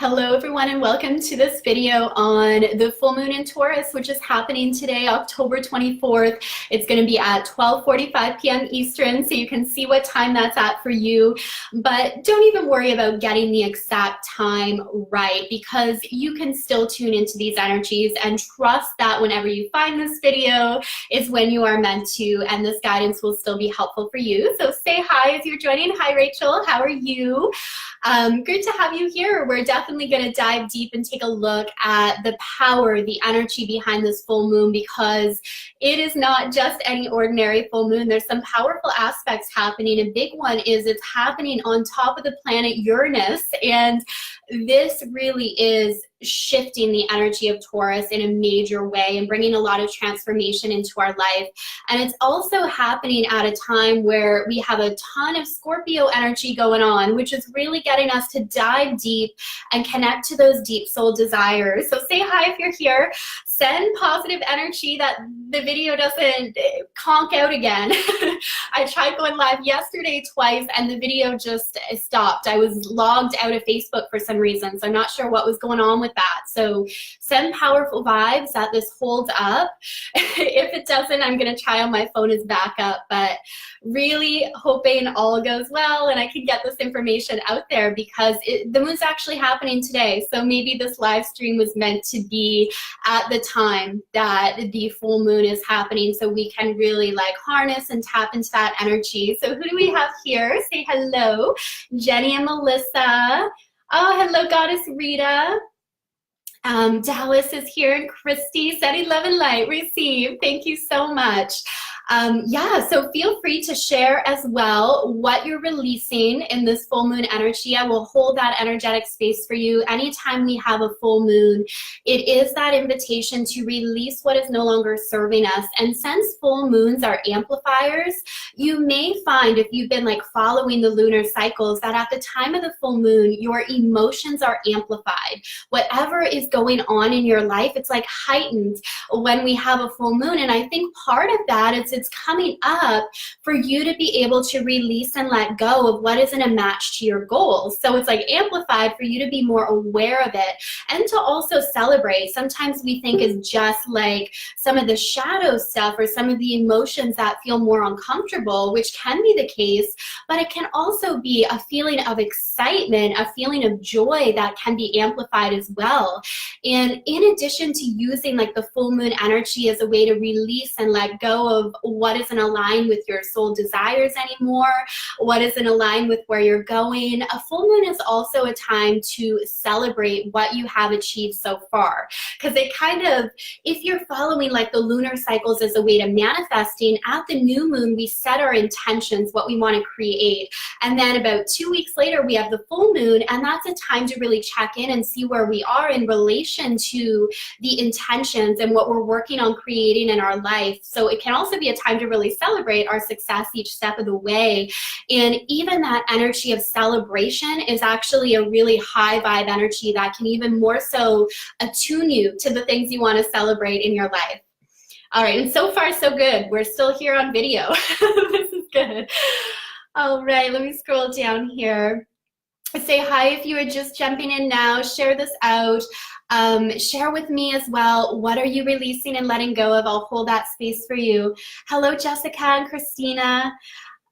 Hello everyone and welcome to this video on the full moon in Taurus, which is happening today, October 24th. It's going to be at 12:45 p.m. Eastern, so you can see what time that's at for you. But don't even worry about getting the exact time right, because you can still tune into these energies and trust that whenever you find this video is when you are meant to, and this guidance will still be helpful for you. So say hi as you're joining. Hi Rachel, how are you? Good to have you here. We're definitely going to dive deep and take a look at the power, the energy behind this full moon, because it is not just any ordinary full moon. There's some powerful aspects happening. A big one is it's happening on top of the planet Uranus, and this really is shifting the energy of Taurus in a major way and bringing a lot of transformation into our life. And it's also happening at a time where we have a ton of Scorpio energy going on, which is really getting us to dive deep and connect to those deep soul desires. So say hi if you're here. Send positive energy that the video doesn't conk out again. I tried going live yesterday twice and the video just stopped. I was logged out of Facebook for some reason, so I'm not sure what was going on with that. So send powerful vibes that this holds up. If it doesn't, I'm going to try on my phone as backup, but really hoping all goes well and I can get this information out there, because the moon's actually happening today. So maybe this live stream was meant to be at the time that the full moon is happening, so we can really like harness and tap into that energy. So who do we have here? Say hello. Jenny and Melissa. Oh, hello, Goddess Rita. Dallas is here, and Christy said 11 light received. Thank you so much. Yeah, so feel free to share as well what you're releasing in this full moon energy. I will hold that energetic space for you. Anytime we have a full moon, it is that invitation to release what is no longer serving us. And since full moons are amplifiers, you may find, if you've been like following the lunar cycles, that at the time of the full moon, your emotions are amplified. Whatever is going on in your life, it's like heightened when we have a full moon. And I think part of that is it's coming up for you to be able to release and let go of what isn't a match to your goals. So it's like amplified for you to be more aware of it and to also celebrate. Sometimes we think it's just like some of the shadow stuff or some of the emotions that feel more uncomfortable, which can be the case, but it can also be a feeling of excitement, a feeling of joy that can be amplified as well. And in addition to using like the full moon energy as a way to release and let go of what isn't aligned with your soul desires anymore, what isn't aligned with where you're going, a full moon is also a time to celebrate what you have achieved so far. Because it kind of, if you're following like the lunar cycles as a way to manifesting, at the new moon we set our intentions, what we want to create, and then about 2 weeks later we have the full moon, and that's a time to really check in and see where we are in relation to the intentions and what we're working on creating in our life. So it can also be a time to really celebrate our success each step of the way. And even that energy of celebration is actually a really high vibe energy that can even more so attune you to the things you want to celebrate in your life. All right, and so far so good. We're still here on video. This is good. All right, let me scroll down here. Say hi if you are just jumping in now. Share this out. Share with me as well. What are you releasing and letting go of? I'll hold that space for you. Hello, Jessica and Christina.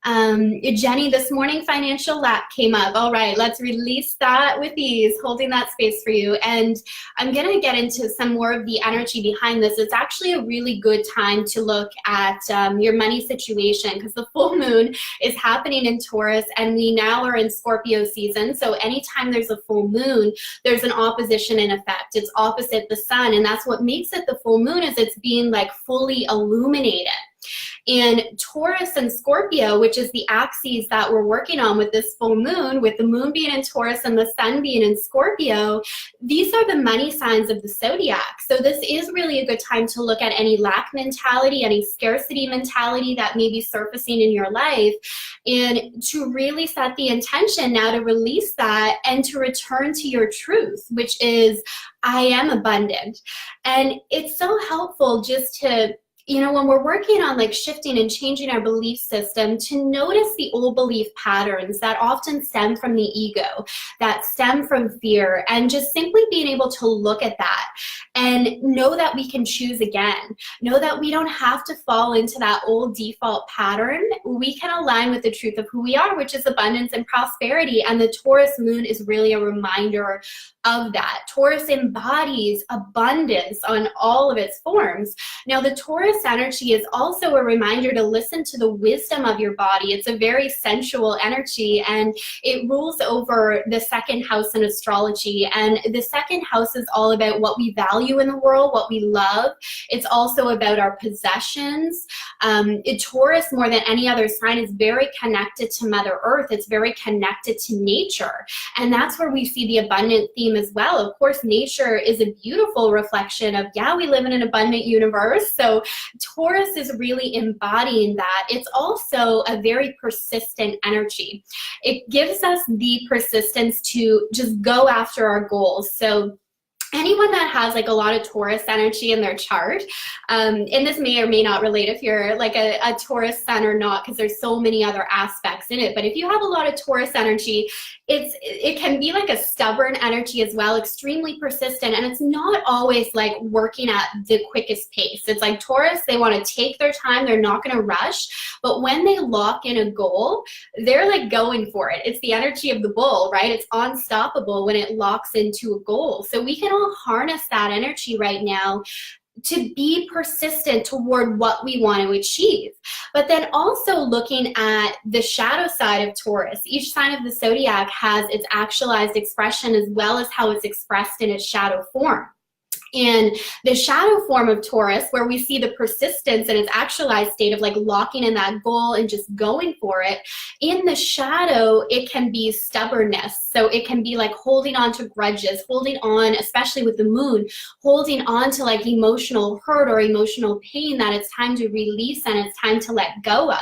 Jenny, this morning financial lack came up. All right, let's release that with ease, holding that space for you. And I'm going to get into some more of the energy behind this. It's actually a really good time to look at your money situation, because the full moon is happening in Taurus and we now are in Scorpio season. So anytime there's a full moon, there's an opposition in effect. It's opposite the sun, and that's what makes it the full moon, is it's being like fully illuminated. And Taurus and Scorpio, which is the axes that we're working on with this full moon, with the moon being in Taurus and the sun being in Scorpio, these are the money signs of the zodiac. So this is really a good time to look at any lack mentality, any scarcity mentality that may be surfacing in your life, and to really set the intention now to release that and to return to your truth, which is, I am abundant. And it's so helpful just to you know, when we're working on like shifting and changing our belief system, to notice the old belief patterns that often stem from the ego, that stem from fear, and just simply being able to look at that and know that we can choose again. Know that we don't have to fall into that old default pattern. We can align with the truth of who we are, which is abundance and prosperity. And the Taurus moon is really a reminder of that. Taurus embodies abundance on all of its forms. Now, the Taurus energy is also a reminder to listen to the wisdom of your body. It's a very sensual energy, and it rules over the second house in astrology. And the second house is all about what we value in the world, what we love. It's also about our possessions. Taurus, more than any other sign, is very connected to Mother Earth. It's very connected to nature. And that's where we see the abundant theme as well. Of course, nature is a beautiful reflection of, yeah, we live in an abundant universe. So Taurus is really embodying that. It's also a very persistent energy. It gives us the persistence to just go after our goals. So anyone that has like a lot of Taurus energy in their chart, and this may or may not relate if you're like a Taurus sun or not, because there's so many other aspects in it. But if you have a lot of Taurus energy, it can be like a stubborn energy as well, extremely persistent, and it's not always like working at the quickest pace. It's like Taurus, they want to take their time, they're not going to rush, but when they lock in a goal, they're like going for it. It's the energy of the bull, right? It's unstoppable when it locks into a goal. So we can all harness that energy right now to be persistent toward what we want to achieve. But then also looking at the shadow side of Taurus. Each sign of the zodiac has its actualized expression as well as how it's expressed in its shadow form. And the shadow form of Taurus, where we see the persistence and its actualized state of like locking in that goal and just going for it, in the shadow, it can be stubbornness. So it can be like holding on to grudges, holding on, especially with the moon, holding on to like emotional hurt or emotional pain that it's time to release and it's time to let go of.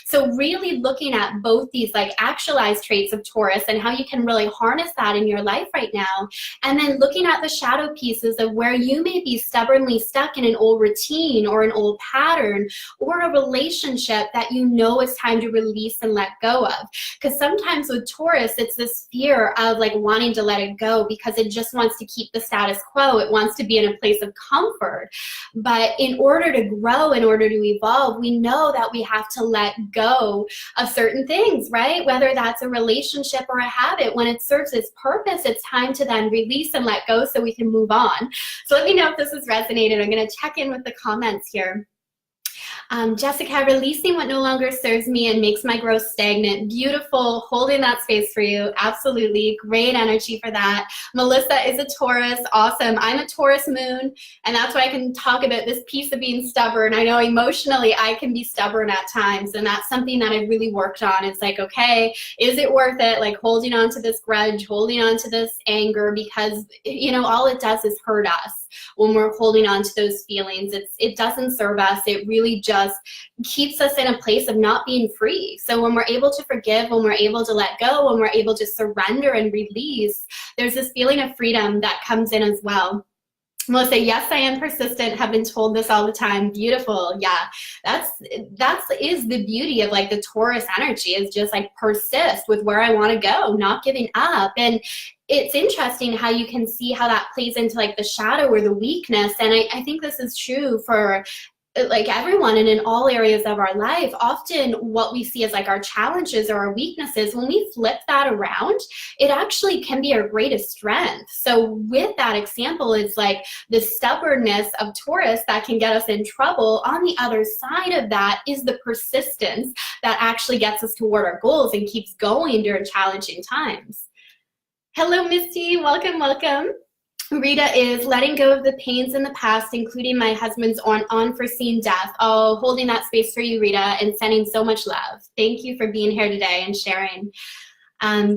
So really looking at both these like actualized traits of Taurus and how you can really harness that in your life right now. And then looking at the shadow pieces of where you may be stubbornly stuck in an old routine or an old pattern or a relationship that you know it's time to release and let go of. Because sometimes with Taurus, it's this fear of like wanting to let it go because it just wants to keep the status quo. It wants to be in a place of comfort. But in order to grow, in order to evolve, we know that we have to let go of certain things, right? Whether that's a relationship or a habit, when it serves its purpose, it's time to then release and let go so we can move on. So let me know if this has resonated. I'm going to check in with the comments here. Jessica, releasing what no longer serves me and makes my growth stagnant. Beautiful, holding that space for you. Absolutely, great energy for that. Melissa is a Taurus, awesome. I'm a Taurus moon, and that's why I can talk about this piece of being stubborn. I know emotionally I can be stubborn at times, and that's something that I've really worked on. It's like, okay, is it worth it? Like holding on to this grudge, holding on to this anger, because, you know, all it does is hurt us when we're holding on to those feelings. It doesn't serve us. It really just keeps us in a place of not being free. So when we're able to forgive, when we're able to let go, when we're able to surrender and release, there's this feeling of freedom that comes in as well. Melissa, yes, I am persistent, have been told this all the time. Beautiful. Yeah, that is the beauty of like the Taurus energy, is just like persist with where I want to go, not giving up. And it's interesting how you can see how that plays into like the shadow or the weakness. And I think this is true for like everyone and in all areas of our life. Often what we see as like our challenges or our weaknesses, when we flip that around, it actually can be our greatest strength. So with that example, it's like the stubbornness of Taurus that can get us in trouble. On the other side of that is the persistence that actually gets us toward our goals and keeps going during challenging times. Hello, Misty, welcome, welcome. Rita is letting go of the pains in the past, including my husband's unforeseen death. Oh, holding that space for you, Rita, and sending so much love. Thank you for being here today and sharing.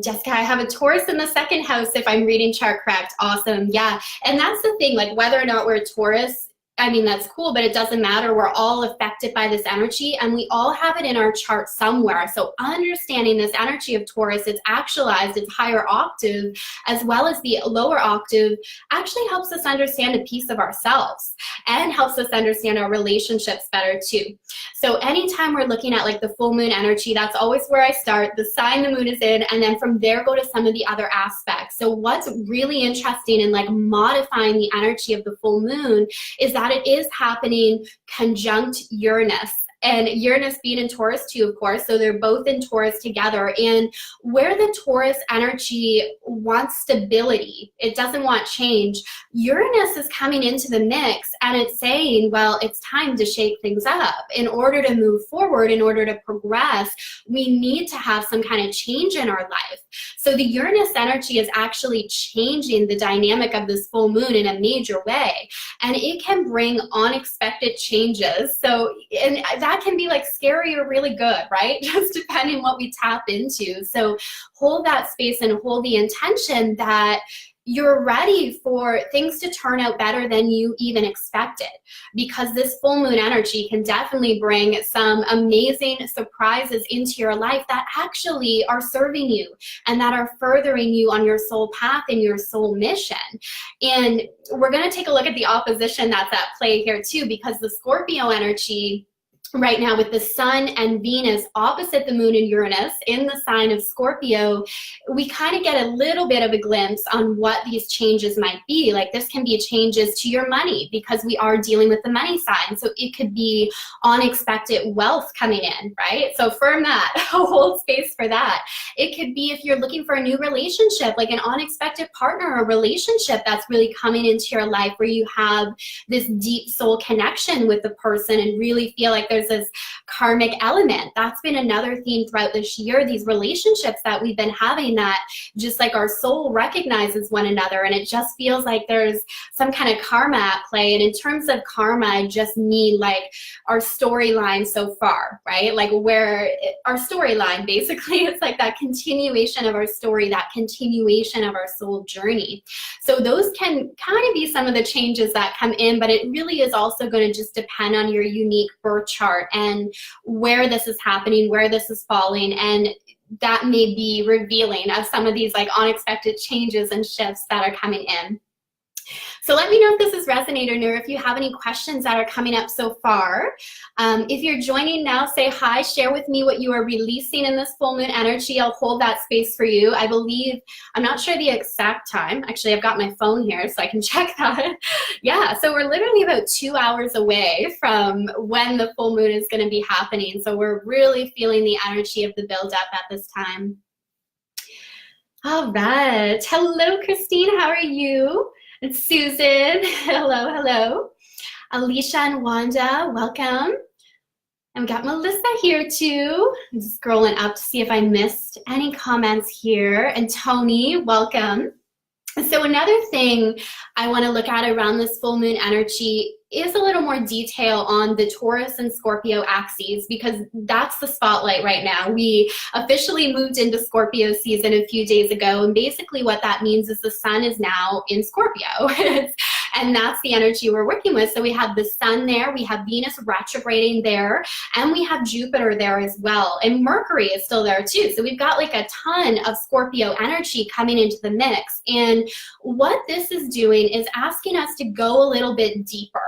Jessica, I have a Taurus in the second house if I'm reading chart correct. Awesome. Yeah. And that's the thing, like whether or not we're a Taurus, I mean, that's cool, but it doesn't matter. We're all affected by this energy, and we all have it in our chart somewhere. So understanding this energy of Taurus, its actualized, its higher octave, as well as the lower octave, actually helps us understand a piece of ourselves and helps us understand our relationships better too. So anytime we're looking at like the full moon energy, that's always where I start, the sign the moon is in, and then from there go to some of the other aspects. So what's really interesting in like modifying the energy of the full moon is that it is happening conjunct Uranus. And Uranus being in Taurus too, of course, so they're both in Taurus together. And where the Taurus energy wants stability, it doesn't want change, Uranus is coming into the mix and it's saying, well, it's time to shake things up. In order to move forward, in order to progress, we need to have some kind of change in our life. So the Uranus energy is actually changing the dynamic of this full moon in a major way. And it can bring unexpected changes. So, and that can be like scary or really good, right? Just depending what we tap into. So hold that space and hold the intention that you're ready for things to turn out better than you even expected, because this full moon energy can definitely bring some amazing surprises into your life that actually are serving you and that are furthering you on your soul path and your soul mission. And we're going to take a look at the opposition that's at play here too, because the Scorpio energy right now with the sun and Venus opposite the moon and Uranus in the sign of Scorpio, we kind of get a little bit of a glimpse on what these changes might be. Like this can be changes to your money because we are dealing with the money sign. So it could be unexpected wealth coming in, right? So affirm that, hold space for that. It could be if you're looking for a new relationship, like an unexpected partner or relationship that's really coming into your life where you have this deep soul connection with the person and really feel like there's this karmic element. That's been another theme throughout this year, these relationships that we've been having that just like our soul recognizes one another and it just feels like there's some kind of karma at play. And in terms of karma, I just mean like our storyline so far, right? Like where our storyline basically, it's like that continuation of our story, that continuation of our soul journey. So those can kind of be some of the changes that come in, but it really is also going to just depend on your unique birth chart and where this is happening, where this is falling, and that may be revealing of some of these like unexpected changes and shifts that are coming in. So let me know if this is resonating or if you have any questions that are coming up so far. If you're joining now, say hi, share with me what you are releasing in this full moon energy. I'll hold that space for you. I believe, I'm not sure the exact time. Actually, I've got my phone here so I can check that. Yeah, so we're literally about 2 hours away from when the full moon is going to be happening. So we're really feeling the energy of the buildup at this time. All right. Hello, Christine. How are you? It's Susan. Hello, hello. Alicia and Wanda, welcome. And we got Melissa here too. I'm just scrolling up to see if I missed any comments here. And Tony, welcome. So another thing I want to look at around this full moon energy is a little more detail on the Taurus and Scorpio axes, because that's the spotlight right now. We officially moved into Scorpio season a few days ago, and basically what that means is the sun is now in Scorpio. And that's the energy we're working with. So we have the sun there, we have Venus retrograding there, and we have Jupiter there as well. And Mercury is still there too. So we've got like a ton of Scorpio energy coming into the mix. And what this is doing is asking us to go a little bit deeper.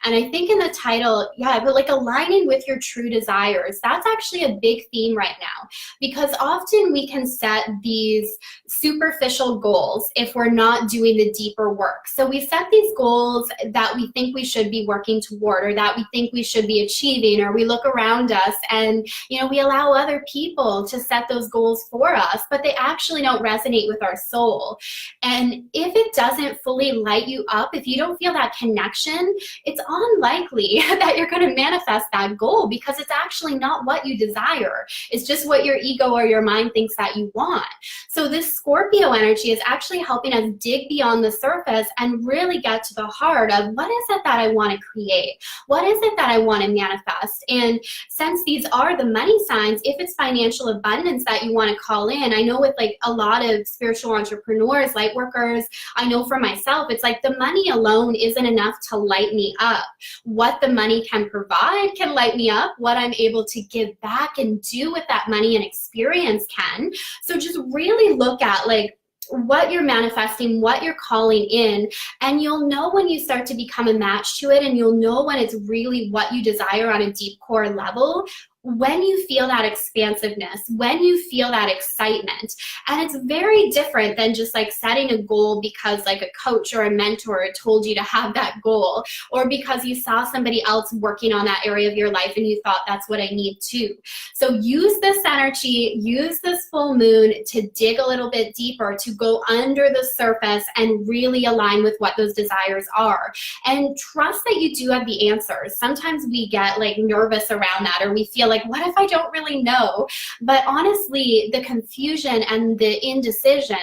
And I think in the title, yeah, but like aligning with your true desires, that's actually a big theme right now. Because often we can set these superficial goals if we're not doing the deeper work. So we set these goals that we think we should be working toward, or that we think we should be achieving, or we look around us and, you know, we allow other people to set those goals for us, but they actually don't resonate with our soul. And if it doesn't fully light you up, if you don't feel that connection, it's unlikely that you're going to manifest that goal, because it's actually not what you desire. It's just what your ego or your mind thinks that you want. So this Scorpio energy is actually helping us dig beyond the surface and really get to the heart of what is it that I want to create? What is it that I want to manifest? And since these are the money signs, if it's financial abundance that you want to call in, I know with like a lot of spiritual entrepreneurs, light workers, I know for myself, it's like the money alone isn't enough to light me up. What the money can provide can light me up. What I'm able to give back and do with that money and experience can. So just really look at like what you're manifesting, what you're calling in, and you'll know when you start to become a match to it, and you'll know when it's really what you desire on a deep core level, when you feel that expansiveness, when you feel that excitement. And it's very different than just like setting a goal because like a coach or a mentor told you to have that goal, or because you saw somebody else working on that area of your life and you thought that's what I need too. So use this energy, use this full moon to dig a little bit deeper, to go under the surface and really align with what those desires are. And trust that you do have the answers. Sometimes we get like nervous around that, or we feel like, what if I don't really know? But honestly, the confusion and the indecision,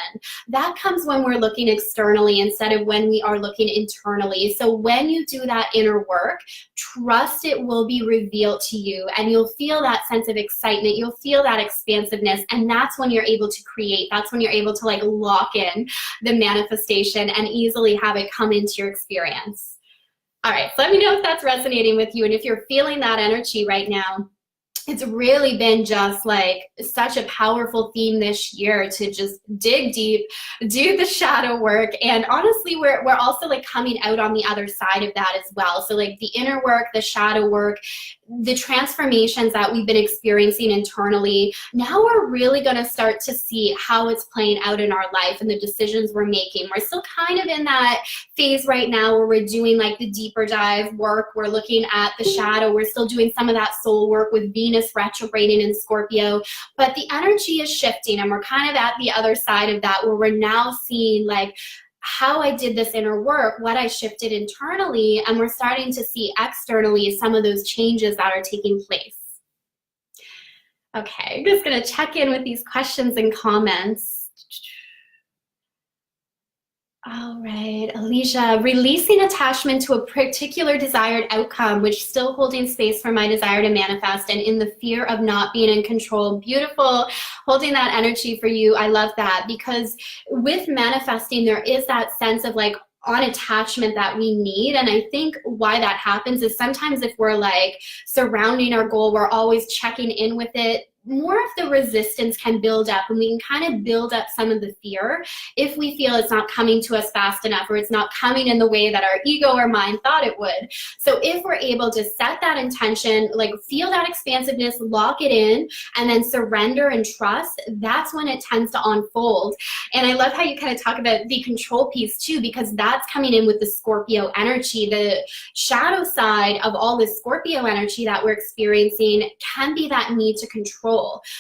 that comes when we're looking externally instead of when we are looking internally. So when you do that inner work, trust it will be revealed to you, and you'll feel that sense of excitement. You'll feel that expansiveness, and that's when you're able to create. That's when you're able to like lock in the manifestation and easily have it come into your experience. All right, so let me know if that's resonating with you, and if you're feeling that energy right now. It's really been just like such a powerful theme this year to just dig deep, do the shadow work. And honestly, we're also like coming out on the other side of that as well. So like the inner work, the shadow work, the transformations that we've been experiencing internally, now we're really going to start to see how it's playing out in our life and the decisions we're making. We're still kind of in that phase right now where we're doing like the deeper dive work. We're looking at the shadow. We're still doing some of that soul work with Venus retrograding in Scorpio, but the energy is shifting, and we're kind of at the other side of that where we're now seeing like how I did this inner work, what I shifted internally, and we're starting to see externally some of those changes that are taking place. Okay, I'm just going to check in with these questions and comments. All right, Alicia, releasing attachment to a particular desired outcome, which still holding space for my desire to manifest and in the fear of not being in control. Beautiful, holding that energy for you. I love that, because with manifesting, there is that sense of like on attachment that we need. And I think why that happens is sometimes if we're like surrounding our goal, we're always checking in with it, more of the resistance can build up, and we can kind of build up some of the fear if we feel it's not coming to us fast enough, or it's not coming in the way that our ego or mind thought it would. So if we're able to set that intention, like feel that expansiveness, lock it in, and then surrender and trust, that's when it tends to unfold. And I love how you kind of talk about the control piece too, because that's coming in with the Scorpio energy. The shadow side of all this Scorpio energy that we're experiencing can be that need to control.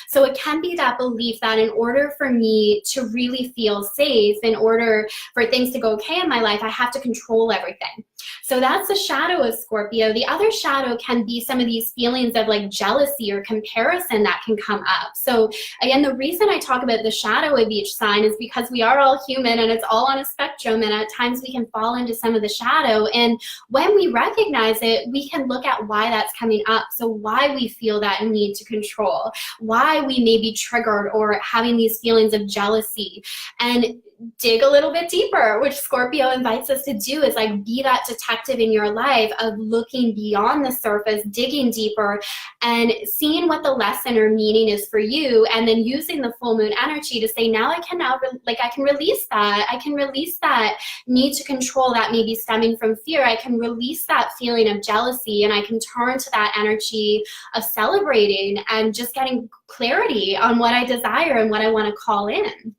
So it can be that belief that in order for me to really feel safe, in order for things to go okay in my life, I have to control everything. So that's the shadow of Scorpio. The other shadow can be some of these feelings of like jealousy or comparison that can come up. So again, the reason I talk about the shadow of each sign is because we are all human and it's all on a spectrum, and at times we can fall into some of the shadow. And when we recognize it, we can look at why that's coming up. So why we feel that need to control, why we may be triggered or having these feelings of jealousy, and dig a little bit deeper, which Scorpio invites us to do, is like be that detective in your life of looking beyond the surface, digging deeper, and seeing what the lesson or meaning is for you, and then using the full moon energy to say, now I can release that. I can release that need to control that may be stemming from fear. I can release that feeling of jealousy, and I can turn to that energy of celebrating and just getting clarity on what I desire and what I want to call in.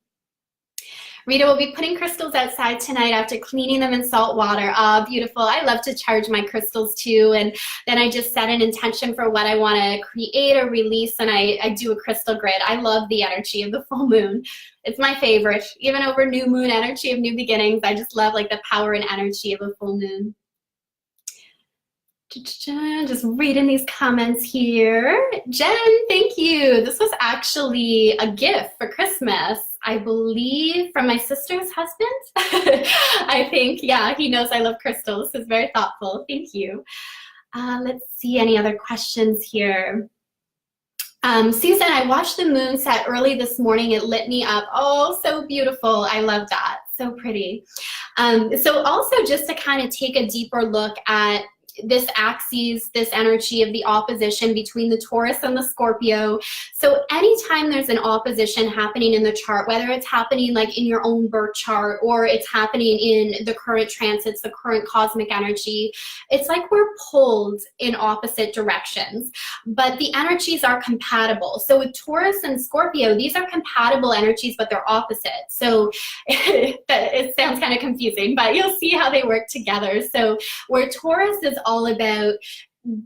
Rita will be putting crystals outside tonight after cleaning them in salt water. Ah, beautiful. I love to charge my crystals too. And then I just set an intention for what I want to create or release, and I do a crystal grid. I love the energy of the full moon. It's my favorite. Even over new moon energy of new beginnings, I just love like the power and energy of a full moon. Just reading these comments here. Jen, thank you. This was actually a gift for Christmas, I believe, from my sister's husband. I think, yeah, he knows I love crystals. So it's very thoughtful. Thank you. Let's see any other questions here. Susan, I watched the moon set early this morning. It lit me up. Oh, so beautiful. I love that. So pretty. So also just to kind of take a deeper look at this axis, this energy of the opposition between the Taurus and the Scorpio. So anytime there's an opposition happening in the chart, whether it's happening like in your own birth chart or it's happening in the current transits, the current cosmic energy, it's like we're pulled in opposite directions, but the energies are compatible. So with Taurus and Scorpio, these are compatible energies, but they're opposite. So it sounds kind of confusing, but you'll see how they work together. So where Taurus is all about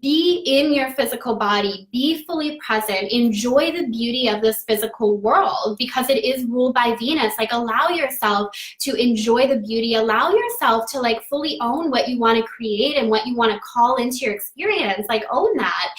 be in your physical body, be fully present, enjoy the beauty of this physical world because it is ruled by Venus. Like allow yourself to enjoy the beauty, allow yourself to like fully own what you want to create and what you want to call into your experience, like own that.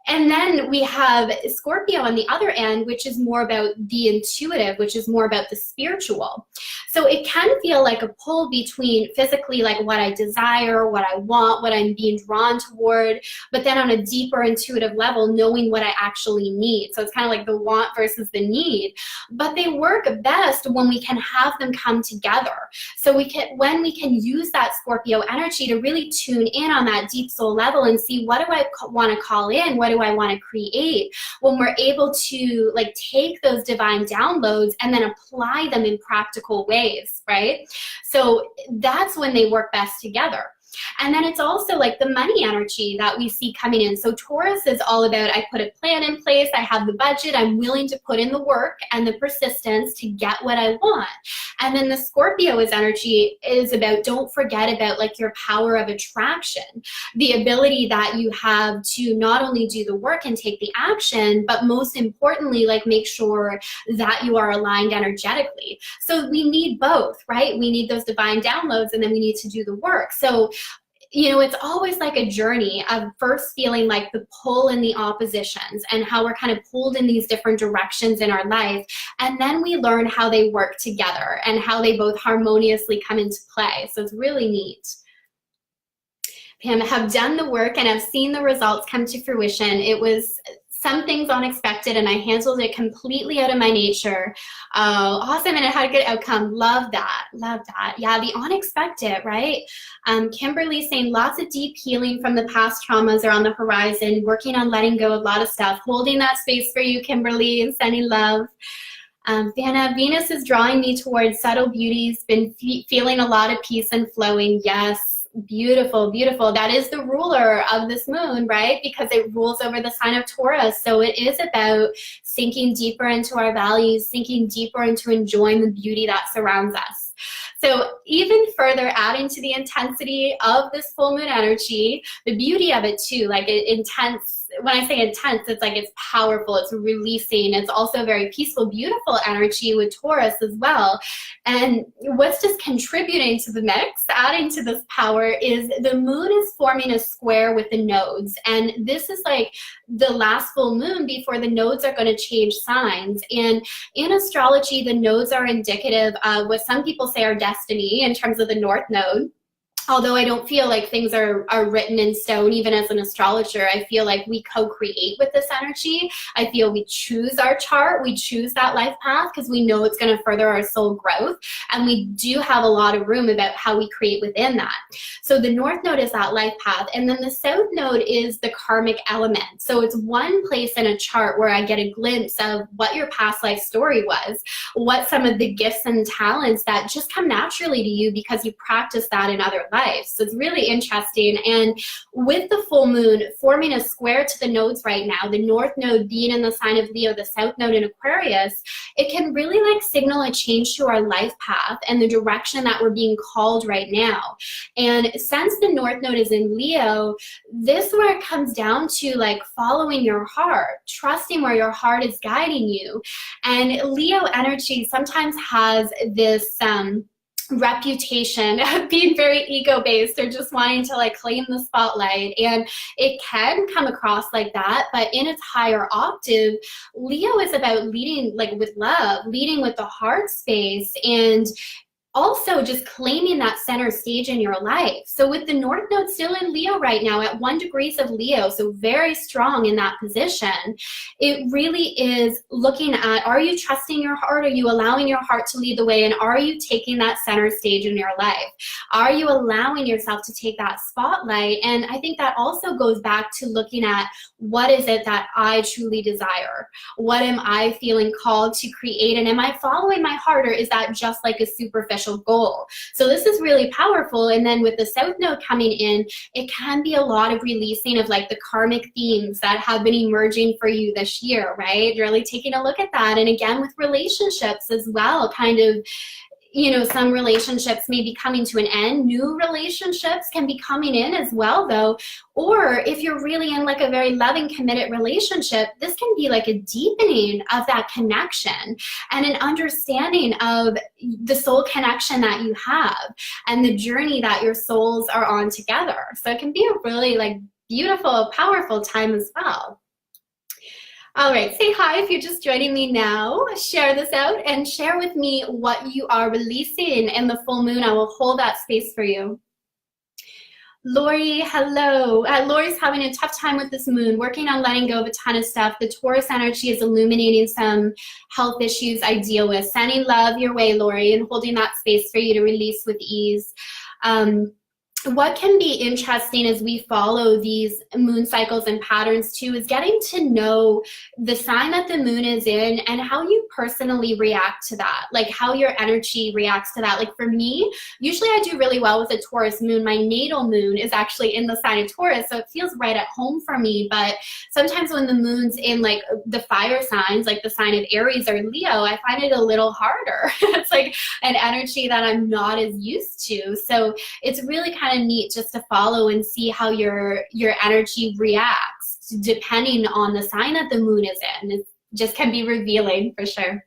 And then we have Scorpio on the other end, which is more about the intuitive, which is more about the spiritual. So it can feel like a pull between physically, like what I desire, what I want, what I'm being drawn toward, but then on a deeper intuitive level, knowing what I actually need. So it's kind of like the want versus the need, but they work best when we can have them come together. So when we can use that Scorpio energy to really tune in on that deep soul level and see what do I want to call in, what do I want to create, when we're able to like take those divine downloads and then apply them in practical ways, right? So that's when they work best together. And then it's also like the money energy that we see coming in. So Taurus is all about, I put a plan in place, I have the budget, I'm willing to put in the work and the persistence to get what I want. And then the Scorpio's energy is about, don't forget about like your power of attraction, the ability that you have to not only do the work and take the action, but most importantly, like make sure that you are aligned energetically. So we need both, right? We need those divine downloads and then we need to do the work. So you know, it's always like a journey of first feeling like the pull and the oppositions and how we're kind of pulled in these different directions in our life. And then we learn how they work together and how they both harmoniously come into play. So it's really neat. Pam, have done the work and I've seen the results come to fruition. It was some things unexpected and I handled it completely out of my nature. Awesome, and it had a good outcome. Love that, love that. Yeah, the unexpected, right? Kimberly saying lots of deep healing from the past traumas are on the horizon, working on letting go of a lot of stuff, holding that space for you, Kimberly, and sending love. Vanna, Venus is drawing me towards subtle beauties, been feeling a lot of peace and flowing. Yes. Beautiful, beautiful. That is the ruler of this moon, right? Because it rules over the sign of Taurus. So it is about sinking deeper into our values, sinking deeper into enjoying the beauty that surrounds us. So even further adding to the intensity of this full moon energy, the beauty of it too, like intense. When I say intense, it's like it's powerful, it's releasing, it's also very peaceful, beautiful energy with Taurus as well. And what's just contributing to the mix, adding to this power, is the moon is forming a square with the nodes. And this is like the last full moon before the nodes are going to change signs. And in astrology, the nodes are indicative of what some people say are destiny in terms of the North Node. Although I don't feel like things are written in stone, even as an astrologer, I feel like we co-create with this energy. I feel we choose our chart, we choose that life path because we know it's going to further our soul growth. And we do have a lot of room about how we create within that. So the North Node is that life path. And then the South Node is the karmic element. So it's one place in a chart where I get a glimpse of what your past life story was, what some of the gifts and talents that just come naturally to you because you practice that in other lives. So it's really interesting. And with the full moon forming a square to the nodes right now, the North Node being in the sign of Leo, the South Node in Aquarius, it can really like signal a change to our life path and the direction that we're being called right now. And since the North Node is in Leo, this is where it comes down to like following your heart, trusting where your heart is guiding you. And Leo energy sometimes has this reputation of being very ego-based or just wanting to like claim the spotlight, and it can come across like that, but in its higher octave, Leo is about leading like with love, leading with the heart space, and also just claiming that center stage in your life. So with the North Node still in Leo right now at 1 degree of Leo, so very strong in that position, it really is looking at, are you trusting your heart? Are you allowing your heart to lead the way? And are you taking that center stage in your life? Are you allowing yourself to take that spotlight? And I think that also goes back to looking at, what is it that I truly desire? What am I feeling called to create? And am I following my heart, or is that just like a superficial goal? So this is really powerful. And then with the South Node coming in, it can be a lot of releasing of like the karmic themes that have been emerging for you this year, right? Really taking a look at that. And again, with relationships as well, kind of, you know, some relationships may be coming to an end. New relationships can be coming in as well, though. Or if you're really in like a very loving, committed relationship, this can be like a deepening of that connection and an understanding of the soul connection that you have and the journey that your souls are on together. So it can be a really like beautiful, powerful time as well. All right, say hi if you're just joining me now. Share this out and share with me what you are releasing in the full moon. I will hold that space for you. Lori, hello. Lori's having a tough time with this moon, working on letting go of a ton of stuff. The Taurus energy is illuminating some health issues I deal with. Sending love your way, Lori, and holding that space for you to release with ease. What can be interesting as we follow these moon cycles and patterns too is getting to know the sign that the moon is in and how you personally react to that, like how your energy reacts to that. Like for me, usually I do really well with a Taurus moon. My natal moon is actually in the sign of Taurus, so it feels right at home for me. But sometimes when the moon's in like the fire signs, like the sign of Aries or Leo, I find it a little harder. It's like an energy that I'm not as used to. So it's really kind of neat just to follow and see how your energy reacts depending on the sign that the moon is in. It just can be revealing for sure.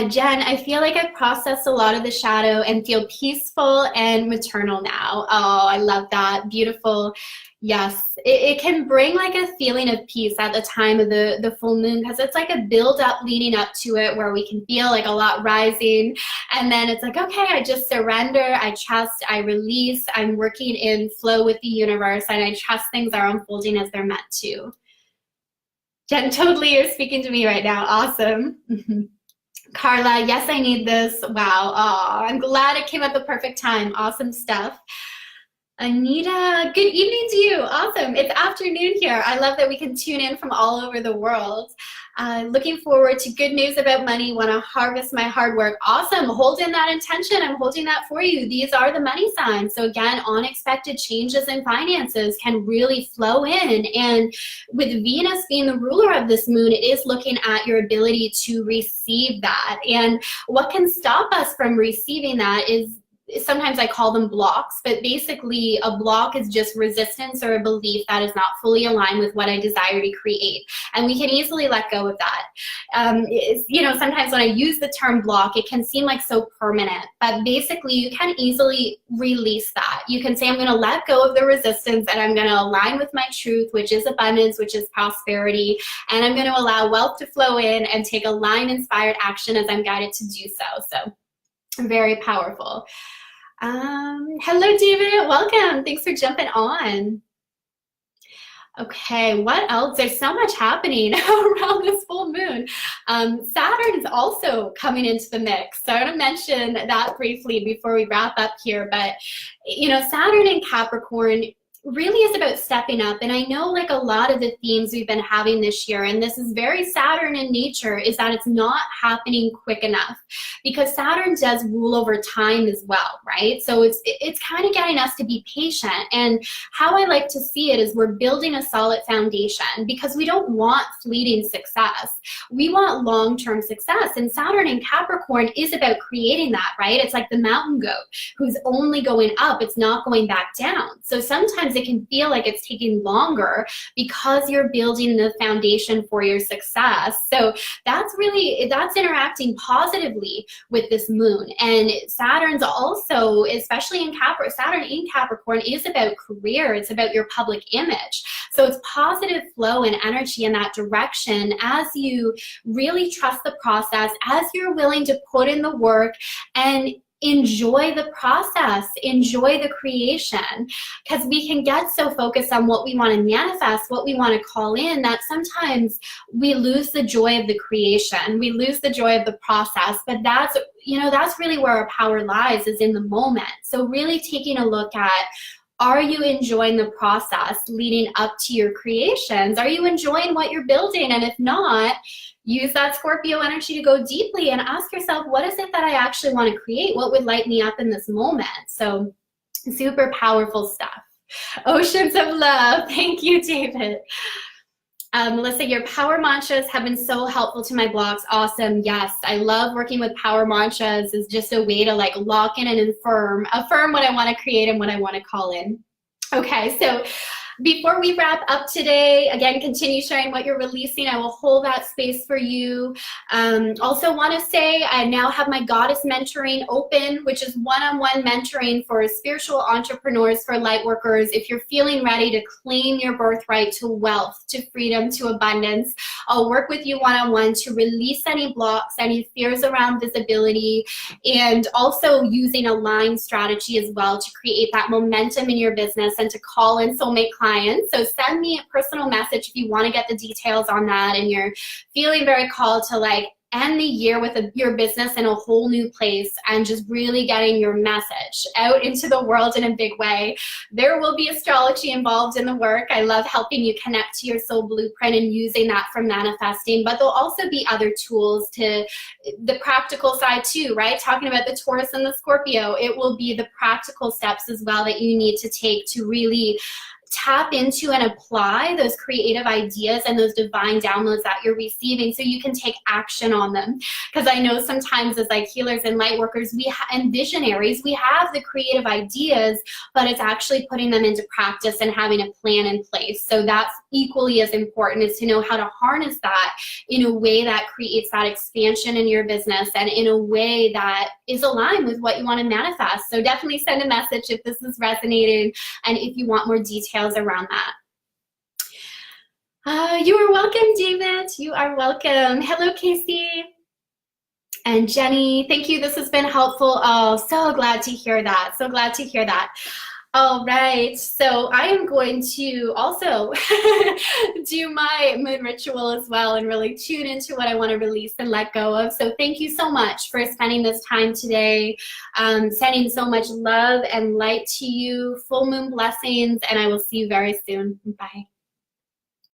Jen, I feel like I've processed a lot of the shadow and feel peaceful and maternal now. Oh, I love that. Beautiful. Yes, it can bring like a feeling of peace at the time of the full moon, because it's like a build up leading up to it where we can feel like a lot rising. And then it's like, okay, I just surrender, I trust, I release, I'm working in flow with the universe, and I trust things are unfolding as they're meant to. Jen, totally, you're speaking to me right now. Awesome. Carla, yes, I need this. Wow. Oh, I'm glad it came at the perfect time. Awesome stuff. Anita, good evening to you. Awesome. It's afternoon here. I love that we can tune in from all over the world. Looking forward to good news about money. Want to harvest my hard work. Awesome. Hold in that intention. I'm holding that for you. These are the money signs. So again, unexpected changes in finances can really flow in. And with Venus being the ruler of this moon, it is looking at your ability to receive that. And what can stop us from receiving that is, sometimes I call them blocks, but basically a block is just resistance or a belief that is not fully aligned with what I desire to create. And we can easily let go of that. You know, sometimes when I use the term block, it can seem like so permanent, but basically you can easily release that. You can say, I'm going to let go of the resistance and I'm going to align with my truth, which is abundance, which is prosperity. And I'm going to allow wealth to flow in and take aligned, inspired action as I'm guided to do so. So very powerful. Hello, David. Welcome. Thanks for jumping on. Okay, what else? There's so much happening around this full moon. Saturn is also coming into the mix. So I want to mention that briefly before we wrap up here. But, you know, Saturn in Capricorn really is about stepping up. And I know like a lot of the themes we've been having this year, and this is very Saturn in nature, is that it's not happening quick enough, because Saturn does rule over time as well, right? So it's kind of getting us to be patient. And how I like to see it is we're building a solid foundation, because we don't want fleeting success. We want long-term success. And Saturn in Capricorn is about creating that, right? It's like the mountain goat who's only going up. It's not going back down. So sometimes sometimes it can feel like it's taking longer because you're building the foundation for your success. So that's interacting positively with this moon. And Saturn's also, especially in Capricorn, Saturn in Capricorn is about career. It's about your public image. So it's positive flow and energy in that direction as you really trust the process, as you're willing to put in the work and enjoy the process, enjoy the creation, because we can get so focused on what we want to manifest, what we want to call in, that sometimes we lose the joy of the creation, we lose the joy of the process. But that's, you know, that's really where our power lies, is in the moment. So really taking a look at, are you enjoying the process leading up to your creations? Are you enjoying what you're building? And if not, use that Scorpio energy to go deeply and ask yourself, what is it that I actually want to create? What would light me up in this moment? So super powerful stuff. Oceans of love. Thank you, David. Melissa, your power mantras have been so helpful to my blogs. Awesome. Yes, I love working with power mantras. Is just a way to like lock in and affirm what I want to create and what I want to call in. Okay, so before we wrap up today, again, continue sharing what you're releasing. I will hold that space for you. Also want to say I now have my Goddess Mentoring open, which is one-on-one mentoring for spiritual entrepreneurs, for light workers. If you're feeling ready to claim your birthright to wealth, to freedom, to abundance, I'll work with you one-on-one to release any blocks, any fears around visibility, and also using a line strategy as well to create that momentum in your business and to call in soulmate clients. So send me a personal message if you want to get the details on that and you're feeling very called to like end the year with your business in a whole new place and just really getting your message out into the world in a big way. There will be astrology involved in the work. I love helping you connect to your soul blueprint and using that for manifesting, but there'll also be other tools to the practical side too, right? Talking about the Taurus and the Scorpio, it will be the practical steps as well that you need to take to really tap into and apply those creative ideas and those divine downloads that you're receiving so you can take action on them. Because I know sometimes as like healers and light workers and visionaries, we have the creative ideas, but it's actually putting them into practice and having a plan in place. So that's equally as important, is to know how to harness that in a way that creates that expansion in your business and in a way that is aligned with what you want to manifest. So definitely send a message if this is resonating and if you want more details around that. You are welcome, David. You are welcome. Hello, Casey and Jenny. Thank you. This has been helpful. Oh, so glad to hear that. So glad to hear that. All right, so I am going to also do my moon ritual as well and really tune into what I want to release and let go of. So thank you so much for spending this time today, sending so much love and light to you, full moon blessings, and I will see you very soon. Bye.